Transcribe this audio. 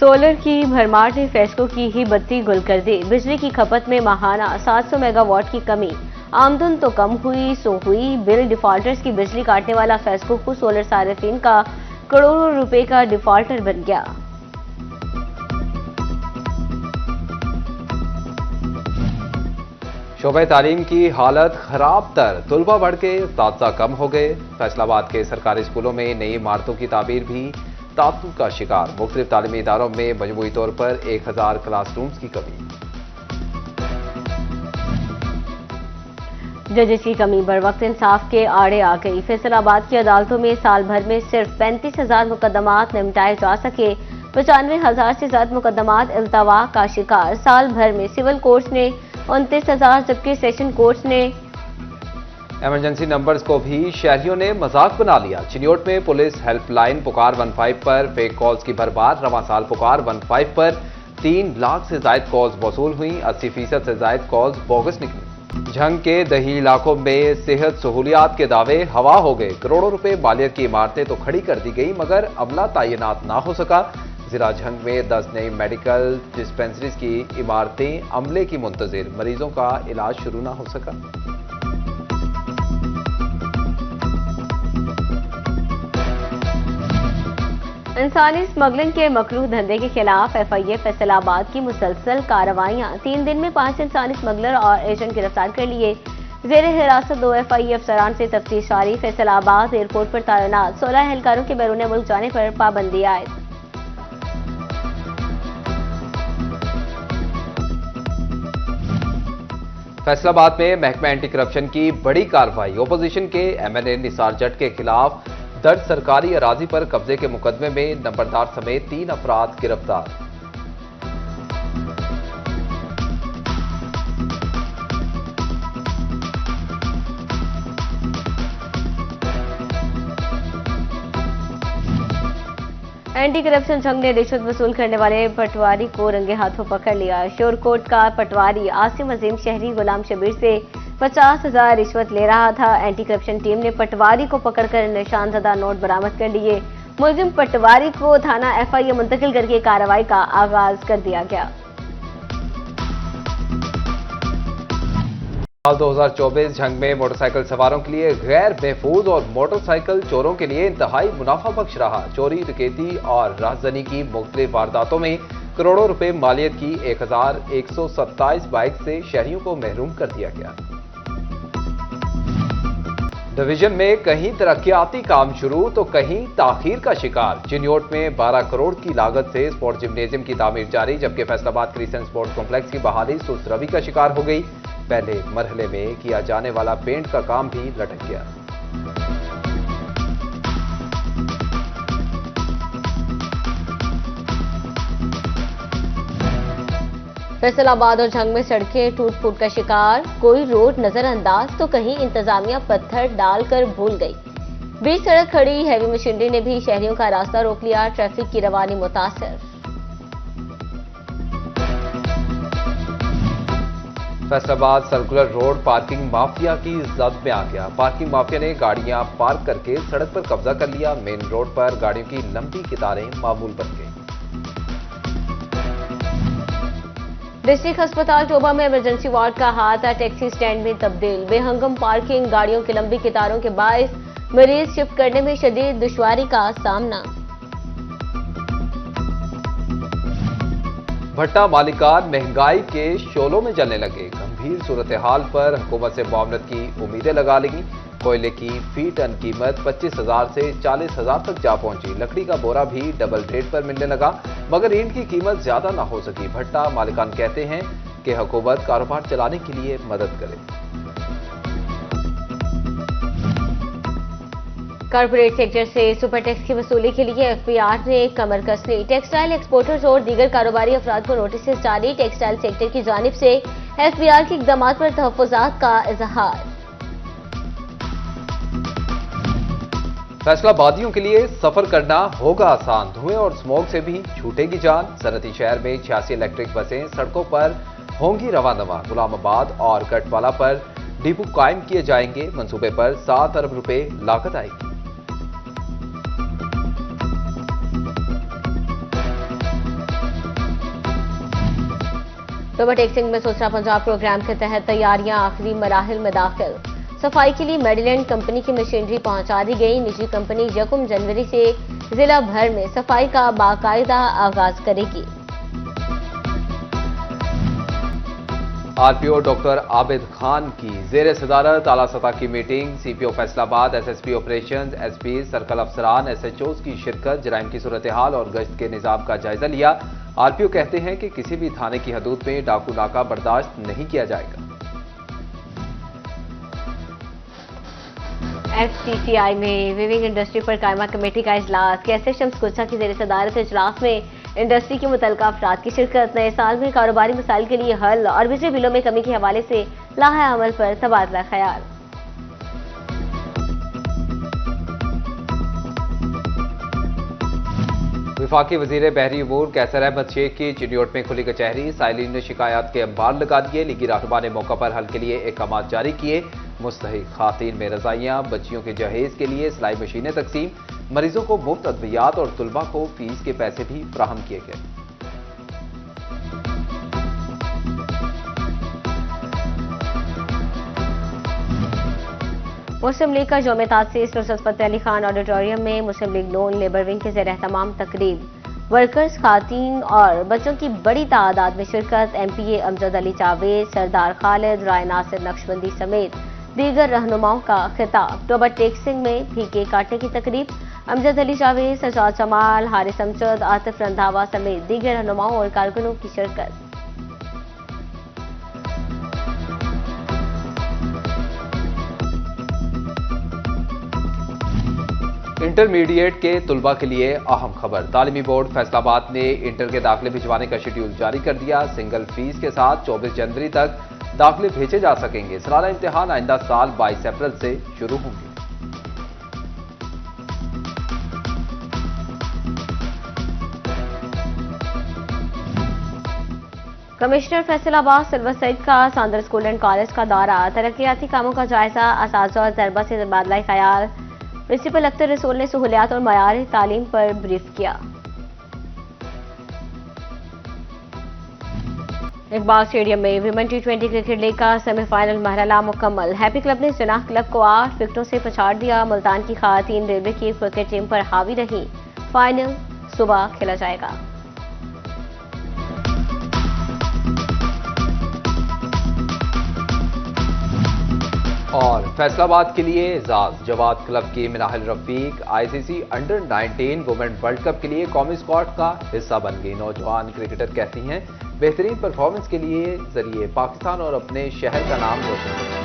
Solar की भरमार ने फैसलों की ही बत्ती गुल कर दी। बिजली की खपत में माहाना 700 मेगावाट की कमी। आमदन तो कम हुई सो हुई, बिल डिफॉल्टर्स की बिजली काटने वाला फैसको सोलर सार्फिन का करोड़ों रुपए का डिफॉल्टर बन गया। शोबे तालीम की हालत खराब तर, तुलबा बढ़ के उस्ताद कम हो गए। फैसलाबाद के सरकारी स्कूलों में नई इमारतों की तामीर भी तातुल का शिकार। मुख्तलिफ तालीमी इदारों में मजमूई तौर पर 1000 क्लासरूम्स की कमी। जजेस की कमी बर वक्त इंसाफ के आड़े आ गई। फैसलाबाद की अदालतों में साल भर में सिर्फ 35,000 मुकदमात निपटाए जा सके। 95,000 से ज्यादा मुकदमात इल्तवा का शिकार। साल भर में सिविल कोर्ट्स ने 29,000 जबकि सेशन कोर्ट्स ने इमरजेंसी नंबर्स को भी शहरियों ने मजाक बना लिया। चिन्योट में पुलिस हेल्पलाइन पुकार 15 पर फेक कॉल्स की भरमार। रवां साल पुकार 15 पर 3 लाख से ज्यादा कॉल्स वसूल हुई। 80% से ज्यादा कॉल्स बोगस निकली। झंग के दही इलाकों में सेहत सहूलियात के दावे हवा हो गए। करोड़ों रुपए मालियत की इमारतें तो खड़ी कर दी गई मगर अमला तैनात ना हो सका। जिला झंग में 10 नई मेडिकल डिस्पेंसरीज की इमारतें अमले की मुंतजिर, मरीजों का इलाज शुरू ना हो सका। इंसानी स्मगलिंग के मकरूह धंधे के खिलाफ FIA फैसलाबाद की मुसलसल कार्रवाइयां। 3 दिन में 5 इंसानी स्मगलर और एजेंट गिरफ्तार कर लिए। जेर हिरासत 2 FIA अफसरान से तफ्तीश जारी। फैसलाबाद एयरपोर्ट पर तैनात 16 एहलकारों के बैरून मुल्क जाने पर पाबंदी आयद। फैसलाबाद में महकमा एंटी करप्शन की बड़ी कार्रवाई। ओपोजिशन के MNA निसार जट के खिलाफ दर्ज सरकारी अराजी पर कब्जे के मुकदमे में नंबरदार समेत 3 अफराद गिरफ्तार। एंटी करप्शन संघ ने रिश्वत वसूल करने वाले पटवारी को रंगे हाथों पकड़ लिया। श्योरकोट का पटवारी आसिम अजीम शहरी गुलाम शबीर से 50,000 रिश्वत ले रहा था। एंटी करप्शन टीम ने पटवारी को पकड़कर निशानजदा नोट बरामद कर लिए। मुलजिम पटवारी को थाना FIA मुंतकिल करके कार्रवाई का आगाज कर दिया गया। साल 2024 झंग में मोटरसाइकिल सवारों के लिए गैर महफूज और मोटरसाइकिल चोरों के लिए इंतहाई मुनाफा बख्श रहा। चोरी, डकैती और राहजनी की मुख्तलिफ वारदातों में करोड़ों रुपए मालियत की 1127 बाइक से शहरियों को महरूम कर दिया गया। डिवीजन में कहीं तरक्याती काम शुरू तो कहीं ताखीर का शिकार। चिन्योट में 12 करोड़ की लागत से स्पोर्ट्स जिम्नेजियम की तामीर जारी जबकि फैसलाबाद क्रिसेंट स्पोर्ट्स कॉम्प्लेक्स की बहाली सुस्त रवि का शिकार हो गई। पहले मरहले में किया जाने वाला पेंट का काम भी लटक गया। फैसलाबाद और झंग में सड़कें टूट फूट का शिकार। कोई रोड नजरअंदाज तो कहीं इंतजामिया पत्थर डालकर भूल गई। बीच सड़क खड़ी हैवी मशीनरी ने भी शहरियों का रास्ता रोक लिया। ट्रैफिक की रवानी मुतासर। Faisalabad circular road parking mafia की जद में आ गया। पार्किंग माफिया ने गाड़ियां पार्क करके सड़क पर कब्जा कर लिया। मेन रोड पर गाड़ियों की लंबी कतारें मामूल बन गई। डिस्ट्रिक्ट अस्पताल टोबा में इमरजेंसी वार्ड का हाथ टैक्सी स्टैंड में तब्दील। बेहंगम पार्किंग, गाड़ियों की लंबी कतारों के बायस मरीज शिफ्ट करने में शदीद दुश्वारी का सामना। भट्टा मालिकान महंगाई के शोलों में जलने लगे। गंभीर सूरत हाल पर हुकूमत से मुआवनत की उम्मीदें लगा ली। कोयले की फी टन कीमत 25,000 से 40,000 तक जा पहुंची। लकड़ी का बोरा भी डबल रेट पर मिलने लगा मगर ईंट की कीमत ज्यादा ना हो सकी। भट्टा मालिकान कहते हैं कि हुकूमत कारोबार चलाने के लिए मदद करे। कॉर्पोरेट सेक्टर से सुपर टैक्स की वसूली के लिए FBR ने कमर कस ली। टेक्सटाइल एक्सपोर्टर्स और दीगर कारोबारी अफराद को नोटिस जारी। टेक्सटाइल सेक्टर की जानिब से FBR के इक़दामात पर तहफ़्फ़ुज़ात का इज़हार। फैसलाबादियों के लिए सफर करना होगा आसान। धुएं और स्मोक से भी छूटेगी जान। सनती शहर में 86 इलेक्ट्रिक बसें सड़कों पर होंगी रवानवा। गुलामाबाद और कटवाला पर डिपो कायम किए जाएंगे। मंसूबे पर 7 अरब रुपए लागत आएगी। अक्टूबर टेक्सिंग में सोचना पंजाब प्रोग्राम के तहत तैयारियां आखिरी मराहिल में दाखिल। सफाई के लिए मेरीलैंड कंपनी की मशीनरी पहुंचा दी गई। निजी कंपनी 1 जनवरी से जिला भर में सफाई का बाकायदा आगाज करेगी। आरपीओ डॉक्टर आबिद खान की जेर सदारत आला सतह की meeting. CPO Faisalabad, SSP operations, SP, circle अफसरान, एसएचओज की शिरकत। जराइम की सूरत हाल और गश्त के निजाम का जायजा लिया। आरपीओ कहते हैं कि किसी भी थाने की हदूद में डाकू नाका बर्दाश्त नहीं किया जाएगा। एफसीसीआई में वीविंग इंडस्ट्री पर कायमा कमेटी का इजलास। कैसर शम्स गुच्छा की जेर सदारत इजलास में इंडस्ट्री के मुतल्लिका अफराद की शिरकत। नए साल में कारोबारी मसाइल के लिए हल और बिजली बिलों में कमी के हवाले से लाहे अमल पर तबादला ख्याल। विफाकी वजीर बहरी अमूर कैसर अहमद शेख की चिन्योट में खुली कचहरी। साइलिन ने शिकायत के अंबार लगा दिए। लीगी रहनुमा ने मौका पर हल के लिए अहकाम जारी किए। मुस्तहिक खातीन में रजाइयां, बच्चियों के जहेज के लिए सिलाई मशीनें तकसीम। मरीजों को मुफ्त अद्वियात और तुलबा को फीस के पैसे भी फराहम किए गए। मुस्लिम लीग का यौम तासीस नुसरत फतेह अली खान ऑडिटोरियम में मुस्लिम लीग नून लेबर विंग के ज़ेर तमाम तकरीब। वर्कर्स, खातीन और बच्चों की बड़ी तादाद में शिरकत। एमपीए अमजद अली जावेद, सरदार खालिद, राय नासिर नक्शबंदी समेत दीगर रहनुमाओं का खिताब। अक्टूबर टेक्सिंग में भी केक काटने की तकरीब। अमजद अली जावेद, सजाद जमाल, हारिस अमजद, आतिफ रंधावा समेत दीगर रहनुमाओं और कारकुनों की शिरकत। इंटरमीडिएट के तुलबा के लिए अहम खबर। तालीमी बोर्ड फैसलाबाद ने इंटर के दाखिले भिजवाने का शेड्यूल जारी कर दिया। सिंगल फीस के साथ 24 जनवरी तक दाखिले भेजे जा सकेंगे। सालाना इम्तिहान आइंदा साल 22 अप्रैल से शुरू होंगे। कमिश्नर फैसलाबाद सिल्वर सईद का सांदर स्कूल एंड कॉलेज का दौरा। तरक्याती कामों का जायजा, असातिज़ा और तलबा से तबादला ख्याल। प्रिंसिपल अख्तर रसूल ने सहूलियात और मयार तालीम पर ब्रीफ किया। इकबाल स्टेडियम में विमेन T20 क्रिकेट लीग का सेमीफाइनल मरहला मुकम्मल। हैप्पी क्लब ने जिनाह क्लब को 8 विकेटों से पछाड़ दिया। मुल्तान की खातीन रेलवे की क्रिकेट टीम पर हावी रही। फाइनल सुबह खेला जाएगा। और फैसलाबाद के लिए एजाज। जवाद क्लब की Minahil Rafiq ICC under 19 women world cup के लिए कौमी स्क्वाड का हिस्सा बन गई। नौजवान क्रिकेटर कहती हैं बेहतरीन परफॉर्मेंस के लिए जरिए पाकिस्तान और अपने शहर का नाम रोशन करना।